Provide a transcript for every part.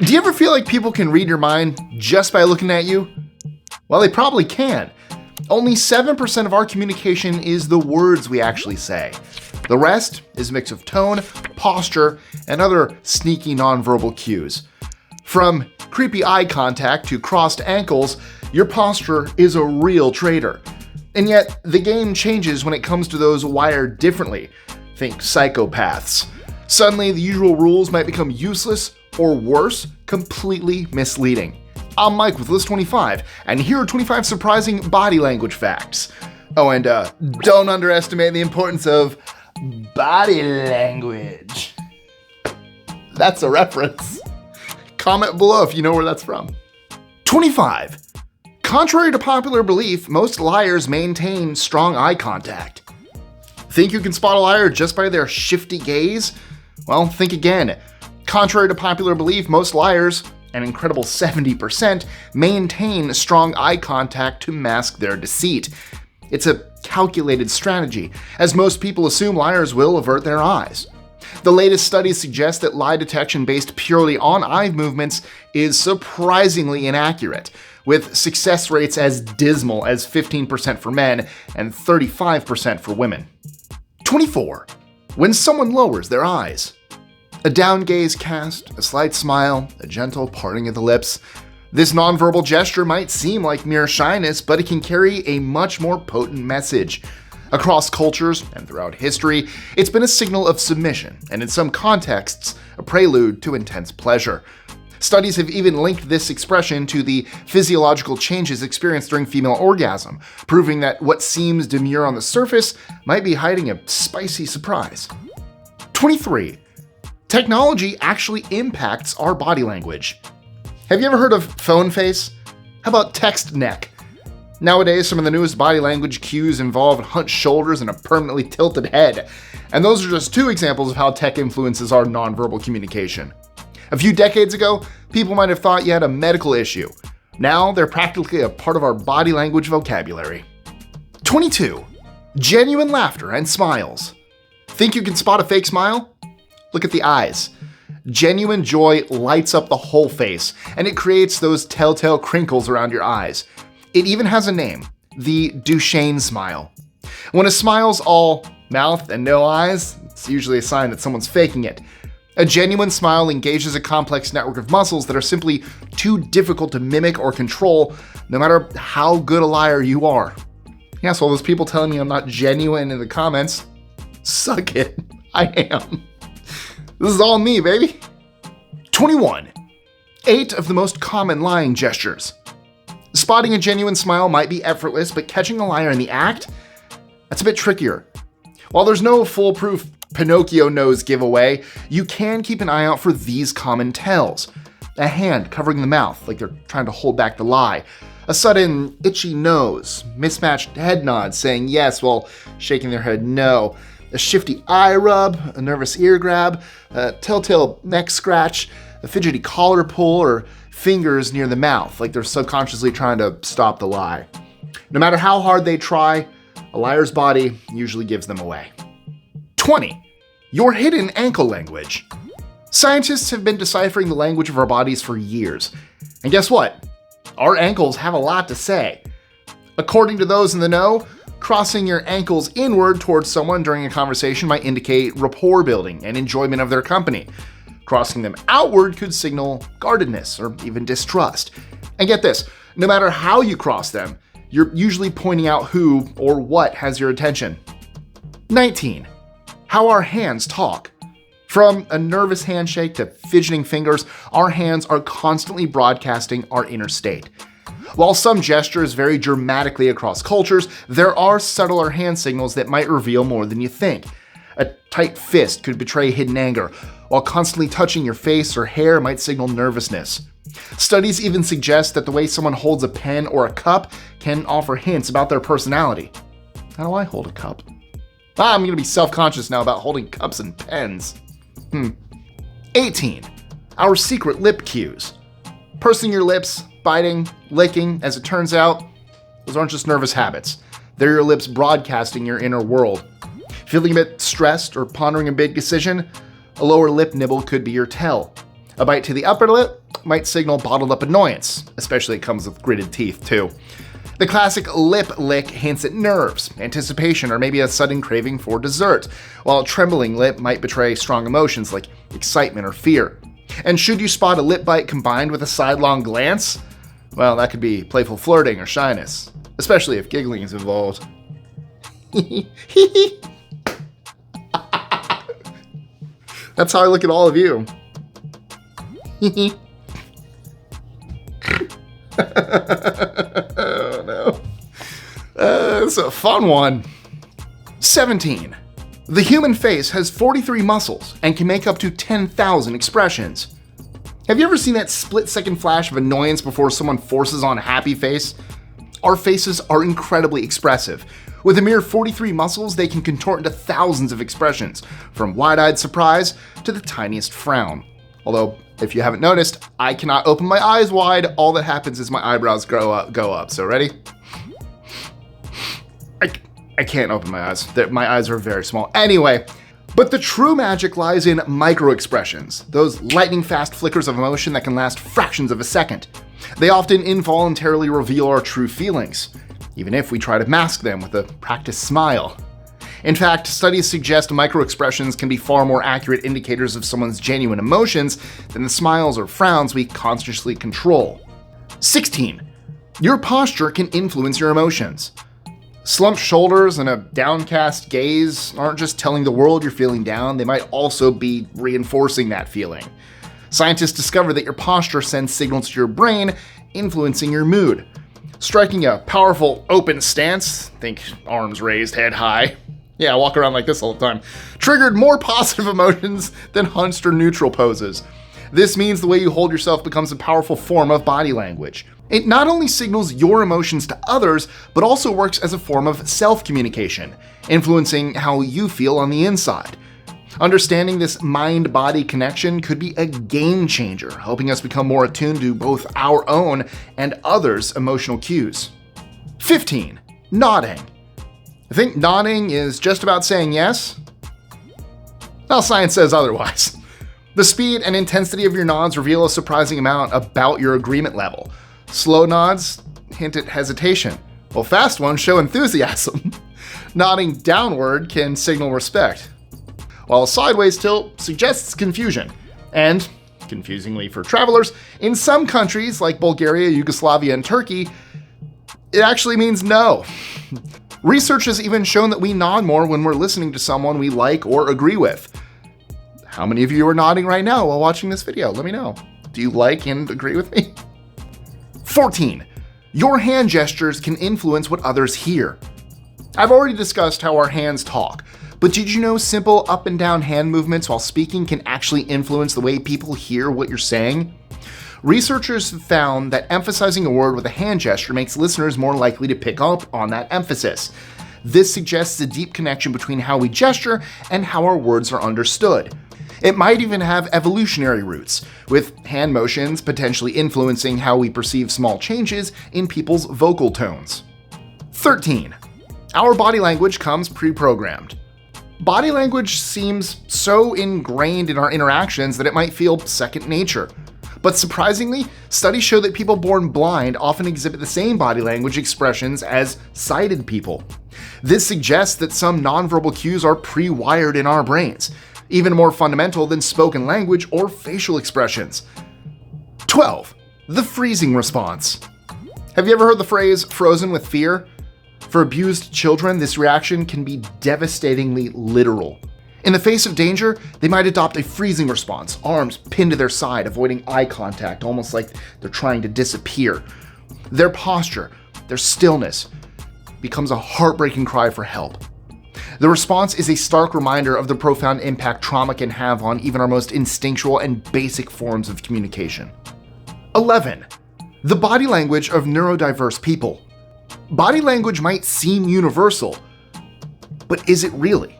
Do you ever feel like people can read your mind just by looking at you? Well, they probably can. Only 7% of our communication is the words we actually say. The rest is a mix of tone, posture, and other sneaky nonverbal cues. From creepy eye contact to crossed ankles, your posture is a real traitor. And yet, the game changes when it comes to those wired differently. Think psychopaths. Suddenly, the usual rules might become useless, or worse, completely misleading. I'm Mike with List 25, and here are 25 surprising body language facts. Oh, and don't underestimate the importance of body language. That's a reference. Comment below if you know where that's from. 25. Contrary to popular belief, most liars maintain strong eye contact. Think you can spot a liar just by their shifty gaze? Well, think again. Contrary to popular belief, most liars, an incredible 70%, maintain strong eye contact to mask their deceit. It's a calculated strategy, as most people assume liars will avert their eyes. The latest studies suggest that lie detection based purely on eye movements is surprisingly inaccurate, with success rates as dismal as 15% for men and 35% for women. 24. When someone lowers their eyes. A down gaze cast, a slight smile, a gentle parting of the lips. This nonverbal gesture might seem like mere shyness, but it can carry a much more potent message. Across cultures and throughout history, it's been a signal of submission, and in some contexts, a prelude to intense pleasure. Studies have even linked this expression to the physiological changes experienced during female orgasm, proving that what seems demure on the surface might be hiding a spicy surprise. 23. Technology actually impacts our body language. Have you ever heard of phone face? How about text neck? Nowadays, some of the newest body language cues involve hunched shoulders and a permanently tilted head. And those are just two examples of how tech influences our nonverbal communication. A few decades ago, people might have thought you had a medical issue. Now, they're practically a part of our body language vocabulary. 22. Genuine laughter and smiles. Think you can spot a fake smile? Look at the eyes. Genuine joy lights up the whole face, and it creates those telltale crinkles around your eyes. It even has a name, the Duchenne smile. When a smile's all mouth and no eyes, it's usually a sign that someone's faking it. A genuine smile engages a complex network of muscles that are simply too difficult to mimic or control, no matter how good a liar you are. Yeah, so all those people telling me I'm not genuine in the comments, suck it. I am. This is all me, baby. 21. 8 of the most common lying gestures. Spotting a genuine smile might be effortless, but catching a liar in the act? That's a bit trickier. While there's no foolproof Pinocchio nose giveaway, you can keep an eye out for these common tells. A hand covering the mouth, like they're trying to hold back the lie. A sudden itchy nose, mismatched head nods saying yes while shaking their head no. A shifty eye rub, a nervous ear grab, a telltale neck scratch, a fidgety collar pull, or fingers near the mouth, like they're subconsciously trying to stop the lie. No matter how hard they try, a liar's body usually gives them away. 20. Your hidden ankle language. Scientists have been deciphering the language of our bodies for years. And guess what? Our ankles have a lot to say. According to those in the know, crossing your ankles inward towards someone during a conversation might indicate rapport building and enjoyment of their company. Crossing them outward could signal guardedness or even distrust. And get this, no matter how you cross them, you're usually pointing out who or what has your attention. 19. How our hands talk. From a nervous handshake to fidgeting fingers, our hands are constantly broadcasting our inner state. While some gestures vary dramatically across cultures, there are subtler hand signals that might reveal more than you think. A tight fist could betray hidden anger, while constantly touching your face or hair might signal nervousness. Studies even suggest that the way someone holds a pen or a cup can offer hints about their personality. How do I hold a cup? I'm going to be self-conscious now about holding cups and pens. 18. Our secret lip cues. Pursing your lips, biting, licking, as it turns out, those aren't just nervous habits. They're your lips broadcasting your inner world. Feeling a bit stressed or pondering a big decision? A lower lip nibble could be your tell. A bite to the upper lip might signal bottled up annoyance, especially if it comes with gritted teeth, too. The classic lip lick hints at nerves, anticipation, or maybe a sudden craving for dessert, while a trembling lip might betray strong emotions like excitement or fear. And should you spot a lip bite combined with a sidelong glance, well, that could be playful flirting or shyness, especially if giggling is involved. That's how I look at all of you. Oh no. It's a fun one. 17. The human face has 43 muscles and can make up to 10,000 expressions. Have you ever seen that split-second flash of annoyance before someone forces on a happy face? Our faces are incredibly expressive. With a mere 43 muscles, they can contort into thousands of expressions, from wide-eyed surprise to the tiniest frown. Although, if you haven't noticed, I cannot open my eyes wide. All that happens is my eyebrows go up. So ready? I can't open my eyes. My eyes are very small. Anyway, but the true magic lies in micro-expressions, those lightning-fast flickers of emotion that can last fractions of a second. They often involuntarily reveal our true feelings, even if we try to mask them with a practiced smile. In fact, studies suggest micro-expressions can be far more accurate indicators of someone's genuine emotions than the smiles or frowns we consciously control. 16. Your posture can influence your emotions. Slumped shoulders and a downcast gaze aren't just telling the world you're feeling down, they might also be reinforcing that feeling. Scientists discovered that your posture sends signals to your brain, influencing your mood. Striking a powerful open stance, think arms raised, head high, yeah, I walk around like this all the time, triggered more positive emotions than hunched or neutral poses. This means the way you hold yourself becomes a powerful form of body language. It not only signals your emotions to others, but also works as a form of self-communication, influencing how you feel on the inside. Understanding this mind-body connection could be a game changer, helping us become more attuned to both our own and others' emotional cues. 15. Nodding. Think nodding is just about saying yes? Well, science says otherwise. The speed and intensity of your nods reveal a surprising amount about your agreement level. Slow nods hint at hesitation, while fast ones show enthusiasm. Nodding downward can signal respect, while a sideways tilt suggests confusion. And, confusingly for travelers, in some countries like Bulgaria, Yugoslavia, and Turkey, it actually means no. Research has even shown that we nod more when we're listening to someone we like or agree with. How many of you are nodding right now while watching this video? Let me know. Do you like and agree with me? 14. Your hand gestures can influence what others hear. I've already discussed how our hands talk, but did you know simple up and down hand movements while speaking can actually influence the way people hear what you're saying? Researchers have found that emphasizing a word with a hand gesture makes listeners more likely to pick up on that emphasis. This suggests a deep connection between how we gesture and how our words are understood. It might even have evolutionary roots, with hand motions potentially influencing how we perceive small changes in people's vocal tones. 13. Our body language comes pre-programmed. Body language seems so ingrained in our interactions that it might feel second nature. But surprisingly, studies show that people born blind often exhibit the same body language expressions as sighted people. This suggests that some nonverbal cues are pre-wired in our brains, even more fundamental than spoken language or facial expressions. 12. The freezing response. Have you ever heard the phrase frozen with fear? For abused children, this reaction can be devastatingly literal. In the face of danger, they might adopt a freezing response, arms pinned to their side, avoiding eye contact, almost like they're trying to disappear. Their posture, their stillness, becomes a heartbreaking cry for help. The response is a stark reminder of the profound impact trauma can have on even our most instinctual and basic forms of communication. 11. The body language of neurodiverse people. Body language might seem universal, but is it really?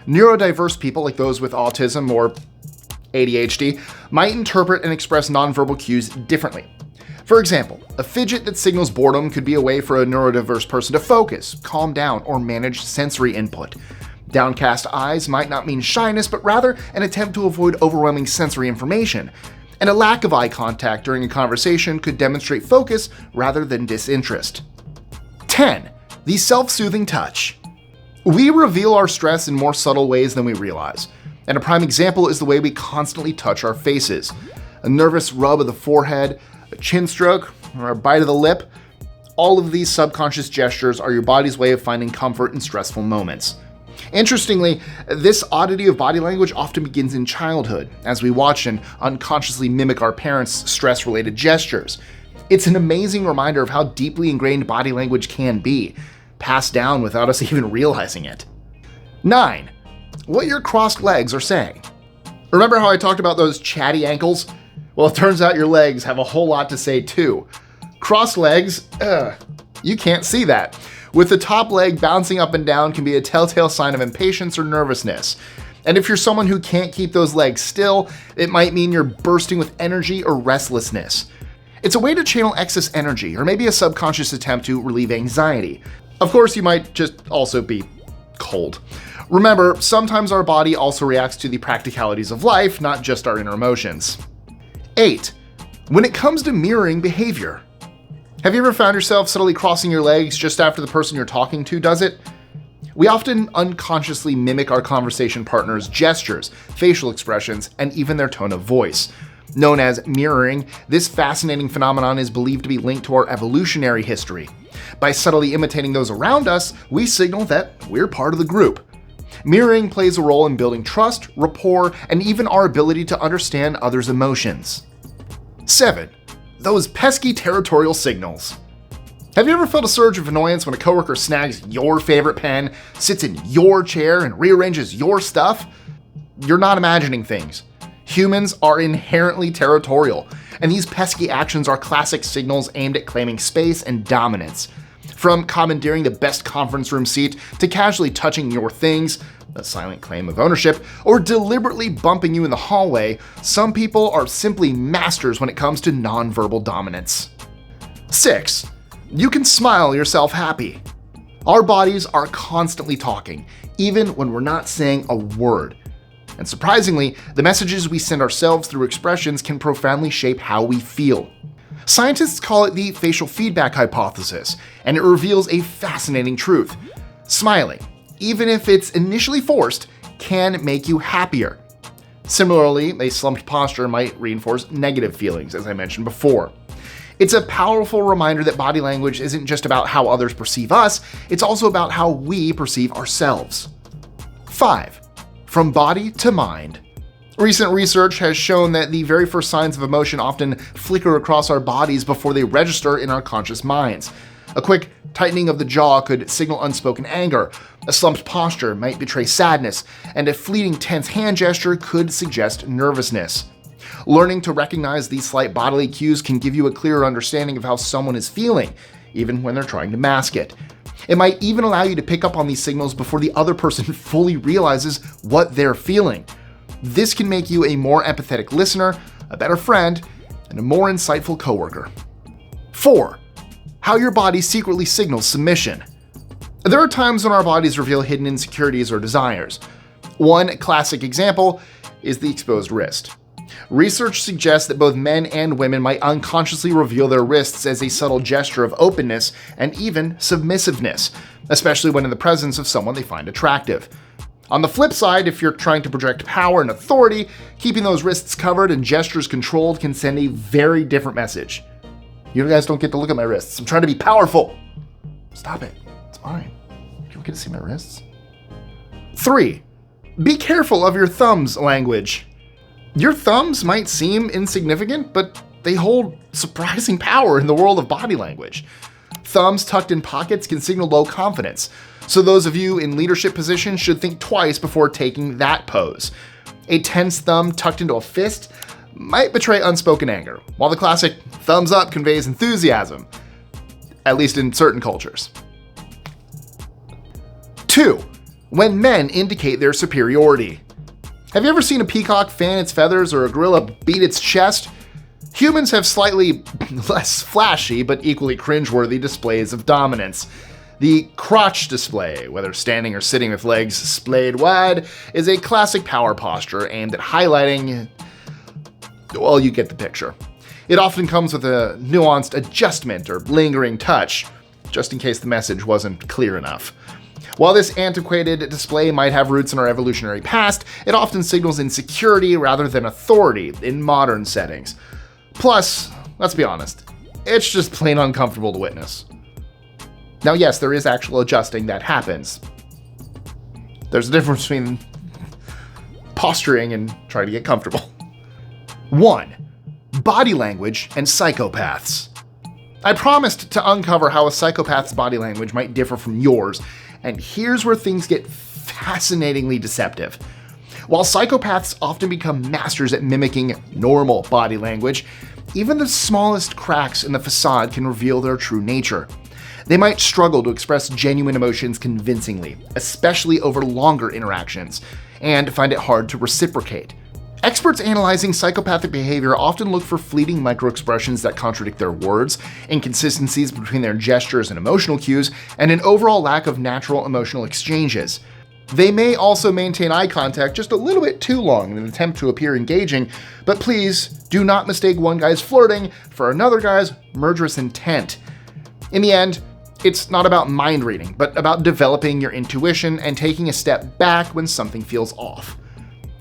Neurodiverse people, like those with autism or ADHD, might interpret and express nonverbal cues differently. For example, a fidget that signals boredom could be a way for a neurodiverse person to focus, calm down, or manage sensory input. Downcast eyes might not mean shyness, but rather an attempt to avoid overwhelming sensory information. And a lack of eye contact during a conversation could demonstrate focus rather than disinterest. 10. The self-soothing touch. We reveal our stress in more subtle ways than we realize. And a prime example is the way we constantly touch our faces. A nervous rub of the forehead, a chin stroke, or a bite of the lip. All of these subconscious gestures are your body's way of finding comfort in stressful moments. Interestingly, this oddity of body language often begins in childhood, as we watch and unconsciously mimic our parents' stress-related gestures. It's an amazing reminder of how deeply ingrained body language can be, passed down without us even realizing it. 9. What your crossed legs are saying. Remember how I talked about those chatty ankles? Well, it turns out your legs have a whole lot to say too. Crossed legs, you can't see that. With the top leg bouncing up and down can be a telltale sign of impatience or nervousness. And if you're someone who can't keep those legs still, it might mean you're bursting with energy or restlessness. It's a way to channel excess energy, or maybe a subconscious attempt to relieve anxiety. Of course, you might just also be cold. Remember, sometimes our body also reacts to the practicalities of life, not just our inner emotions. 8. When it comes to mirroring behavior. Have you ever found yourself subtly crossing your legs just after the person you're talking to does it? We often unconsciously mimic our conversation partner's gestures, facial expressions, and even their tone of voice. Known as mirroring, this fascinating phenomenon is believed to be linked to our evolutionary history. By subtly imitating those around us, we signal that we're part of the group. Mirroring plays a role in building trust, rapport, and even our ability to understand others' emotions. 7. Those pesky territorial signals. Have you ever felt a surge of annoyance when a coworker snags your favorite pen, sits in your chair, and rearranges your stuff? You're not imagining things. Humans are inherently territorial, and these pesky actions are classic signals aimed at claiming space and dominance. From commandeering the best conference room seat to casually touching your things, a silent claim of ownership, or deliberately bumping you in the hallway, some people are simply masters when it comes to nonverbal dominance. 6. You can smile yourself happy. Our bodies are constantly talking, even when we're not saying a word. And surprisingly, the messages we send ourselves through expressions can profoundly shape how we feel. Scientists call it the facial feedback hypothesis, and it reveals a fascinating truth. Smiling, even if it's initially forced, can make you happier. Similarly, a slumped posture might reinforce negative feelings, as I mentioned before. It's a powerful reminder that body language isn't just about how others perceive us, it's also about how we perceive ourselves. 5. From body to mind. Recent research has shown that the very first signs of emotion often flicker across our bodies before they register in our conscious minds. A quick tightening of the jaw could signal unspoken anger, a slumped posture might betray sadness, and a fleeting tense hand gesture could suggest nervousness. Learning to recognize these slight bodily cues can give you a clearer understanding of how someone is feeling, even when they're trying to mask it. It might even allow you to pick up on these signals before the other person fully realizes what they're feeling. This can make you a more empathetic listener, a better friend, and a more insightful coworker. 4. How your body secretly signals submission. There are times when our bodies reveal hidden insecurities or desires. One classic example is the exposed wrist. Research suggests that both men and women might unconsciously reveal their wrists as a subtle gesture of openness and even submissiveness, especially when in the presence of someone they find attractive. On the flip side, if you're trying to project power and authority, keeping those wrists covered and gestures controlled can send a very different message. You guys don't get to look at my wrists. I'm trying to be powerful. Stop it. It's mine. You don't get to see my wrists. 3. Be careful of your thumbs language. Your thumbs might seem insignificant, but they hold surprising power in the world of body language. Thumbs tucked in pockets can signal low confidence, so those of you in leadership positions should think twice before taking that pose. A tense thumb tucked into a fist might betray unspoken anger, while the classic thumbs up conveys enthusiasm, at least in certain cultures. 2. When men indicate their superiority. Have you ever seen a peacock fan its feathers or a gorilla beat its chest? Humans have slightly less flashy but equally cringeworthy displays of dominance. The crotch display, whether standing or sitting with legs splayed wide, is a classic power posture aimed at highlighting Well, you get the picture. It often comes with a nuanced adjustment or lingering touch, just in case the message wasn't clear enough. While this antiquated display might have roots in our evolutionary past, it often signals insecurity rather than authority in modern settings. Plus, let's be honest, it's just plain uncomfortable to witness. Now, yes, there is actual adjusting that happens. There's a difference between posturing and trying to get comfortable. 1. Body language and psychopaths. I promised to uncover how a psychopath's body language might differ from yours, and here's where things get fascinatingly deceptive. While psychopaths often become masters at mimicking normal body language, even the smallest cracks in the facade can reveal their true nature. They might struggle to express genuine emotions convincingly, especially over longer interactions, and find it hard to reciprocate. Experts analyzing psychopathic behavior often look for fleeting microexpressions that contradict their words, inconsistencies between their gestures and emotional cues, and an overall lack of natural emotional exchanges. They may also maintain eye contact just a little bit too long in an attempt to appear engaging, but please do not mistake one guy's flirting for another guy's murderous intent. In the end, it's not about mind reading, but about developing your intuition and taking a step back when something feels off.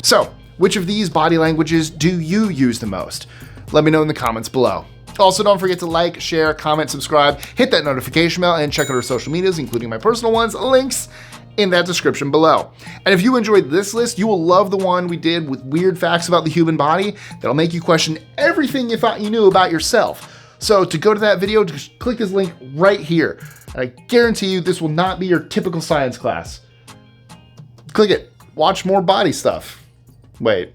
So, which of these body languages do you use the most? Let me know in the comments below. Also, don't forget to like, share, comment, subscribe, hit that notification bell, and check out our social medias, including my personal ones, links in that description below. And if you enjoyed this list, you will love the one we did with weird facts about the human body that'll make you question everything you thought you knew about yourself. So to go to that video, just click this link right here. And I guarantee you this will not be your typical science class. Click it. Watch more body stuff. Wait.